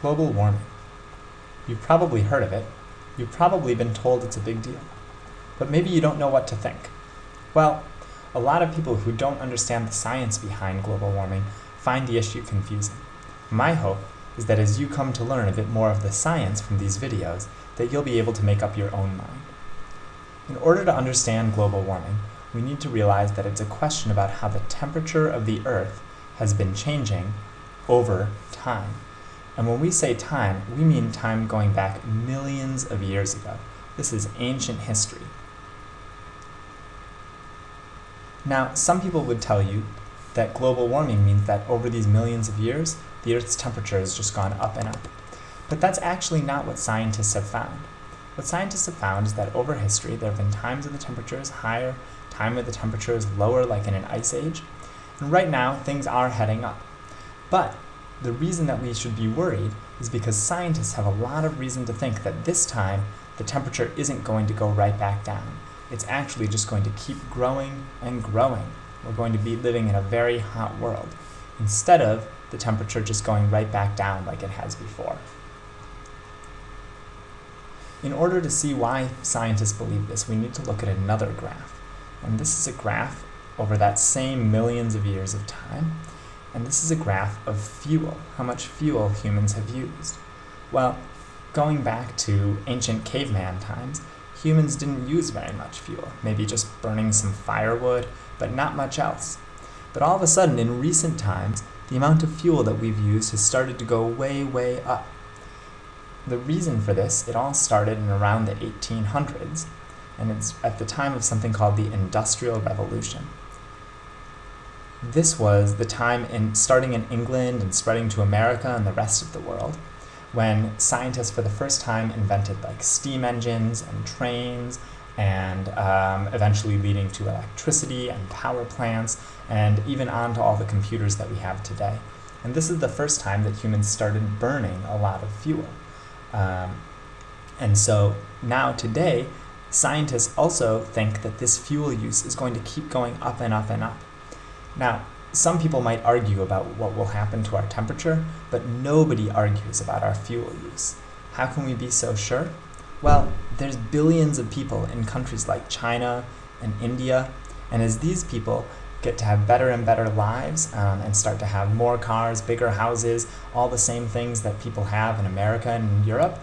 Global warming. You've probably heard of it. You've probably been told it's a big deal. But maybe you don't know what to think. Well, a lot of people who don't understand the science behind global warming find the issue confusing. My hope is that as you come to learn a bit more of the science from these videos, that you'll be able to make up your own mind. In order to understand global warming, we need to realize that it's a question about how the temperature of the Earth has been changing over time. And when we say time, we mean time going back millions of years ago. This is ancient history. Now, some people would tell you that global warming means that over these millions of years, the Earth's temperature has just gone up and up. But that's actually not what scientists have found. What scientists have found is that over history, there have been times when the temperature is higher, time when the temperature is lower, like in an ice age. And right now, things are heading up. But the reason that we should be worried is because scientists have a lot of reason to think that this time, the temperature isn't going to go right back down. It's actually just going to keep growing and growing. We're going to be living in a very hot world, instead of the temperature just going right back down like it has before. In order to see why scientists believe this, we need to look at another graph. And this is a graph over that same millions of years of time. And this is a graph of fuel, how much fuel humans have used. Well, going back to ancient caveman times, humans didn't use very much fuel, maybe just burning some firewood, but not much else. But all of a sudden, in recent times, the amount of fuel that we've used has started to go way, way up. The reason for this, it all started in around the 1800s, and it's at the time of something called the Industrial Revolution. This was the time starting in England and spreading to America and the rest of the world, when scientists for the first time invented like steam engines and trains, and eventually leading to electricity and power plants, and even on to all the computers that we have today. And this is the first time that humans started burning a lot of fuel. And so now today, scientists also think that this fuel use is going to keep going up and up and up. Now, some people might argue about what will happen to our temperature, but nobody argues about our fuel use. How can we be so sure? Well, there's billions of people in countries like China and India, and as these people get to have better and better lives and start to have more cars, bigger houses, all the same things that people have in America and in Europe,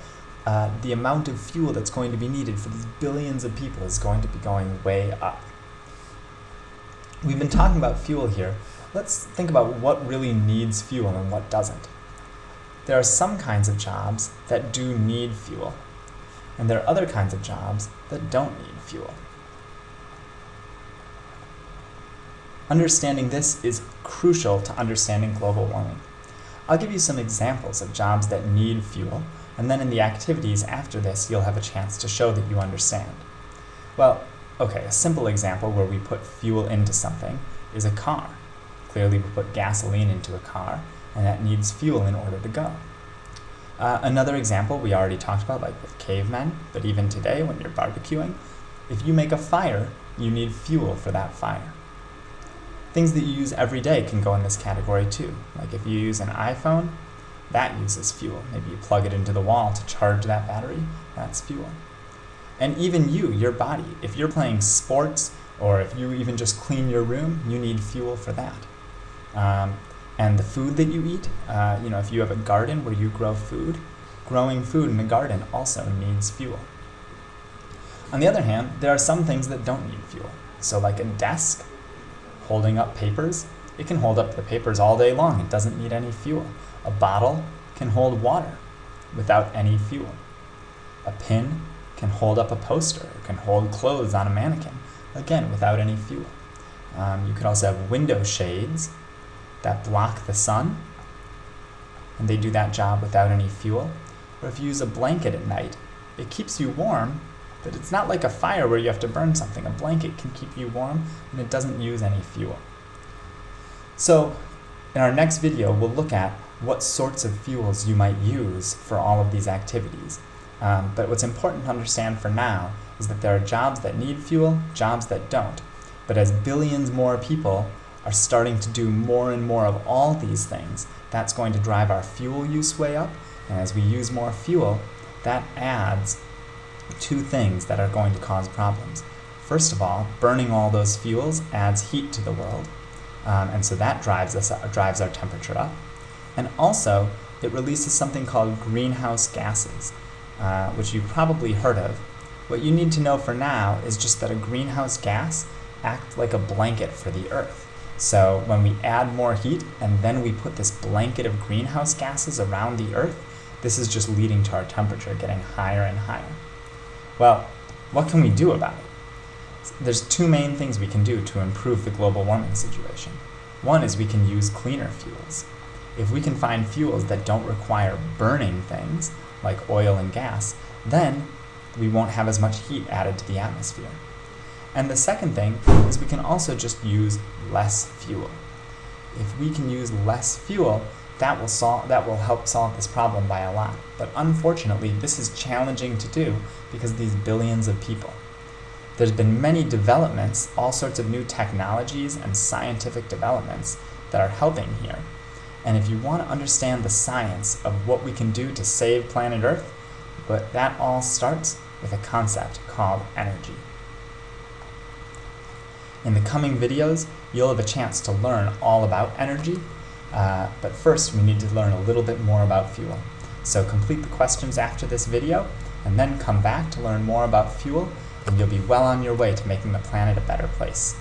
the amount of fuel that's going to be needed for these billions of people is going to be going way up. We've been talking about fuel here. Let's think about what really needs fuel and what doesn't. There are some kinds of jobs that do need fuel, and there are other kinds of jobs that don't need fuel. Understanding this is crucial to understanding global warming. I'll give you some examples of jobs that need fuel, and then in the activities after this, you'll have a chance to show that you understand. Well, okay, a simple example where we put fuel into something is a car. Clearly, we put gasoline into a car, and that needs fuel in order to go. Another example we already talked about, like with cavemen, but even today when you're barbecuing, if you make a fire, you need fuel for that fire. Things that you use every day can go in this category too. Like if you use an iPhone, that uses fuel. Maybe you plug it into the wall to charge that battery, that's fuel. And even you, your body, if you're playing sports or if you even just clean your room, you need fuel for that. And the food that you eat, if you have a garden where you grow food, growing food in a garden also needs fuel. On the other hand, there are some things that don't need fuel. So like a desk, holding up papers, it can hold up the papers all day long. It doesn't need any fuel. A bottle can hold water without any fuel. A pin can hold up a poster, or can hold clothes on a mannequin, again, without any fuel. You could also have window shades that block the sun, and they do that job without any fuel. Or if you use a blanket at night, it keeps you warm, but it's not like a fire where you have to burn something. A blanket can keep you warm, and it doesn't use any fuel. So in our next video, we'll look at what sorts of fuels you might use for all of these activities. But what's important to understand for now is that there are jobs that need fuel, jobs that don't. But as billions more people are starting to do more and more of all these things, that's going to drive our fuel use way up, And as we use more fuel, that adds two things that are going to cause problems. First of all, burning all those fuels adds heat to the world, and so that drives our temperature up. And also, it releases something called greenhouse gases, which you've probably heard of. What you need to know for now is just that a greenhouse gas acts like a blanket for the Earth. So when we add more heat and then we put this blanket of greenhouse gases around the Earth, this is just leading to our temperature getting higher and higher. Well, what can we do about it? There's two main things we can do to improve the global warming situation. One is we can use cleaner fuels. If we can find fuels that don't require burning things, like oil and gas, then we won't have as much heat added to the atmosphere. And the second thing is we can also just use less fuel. If we can use less fuel, that will help solve this problem by a lot. But unfortunately, this is challenging to do because of these billions of people. There's been many developments, all sorts of new technologies and scientific developments that are helping here. And if you want to understand the science of what we can do to save planet Earth, but that all starts with a concept called energy. In the coming videos, you'll have a chance to learn all about energy, but first we need to learn a little bit more about fuel. So complete the questions after this video, and then come back to learn more about fuel, and you'll be well on your way to making the planet a better place.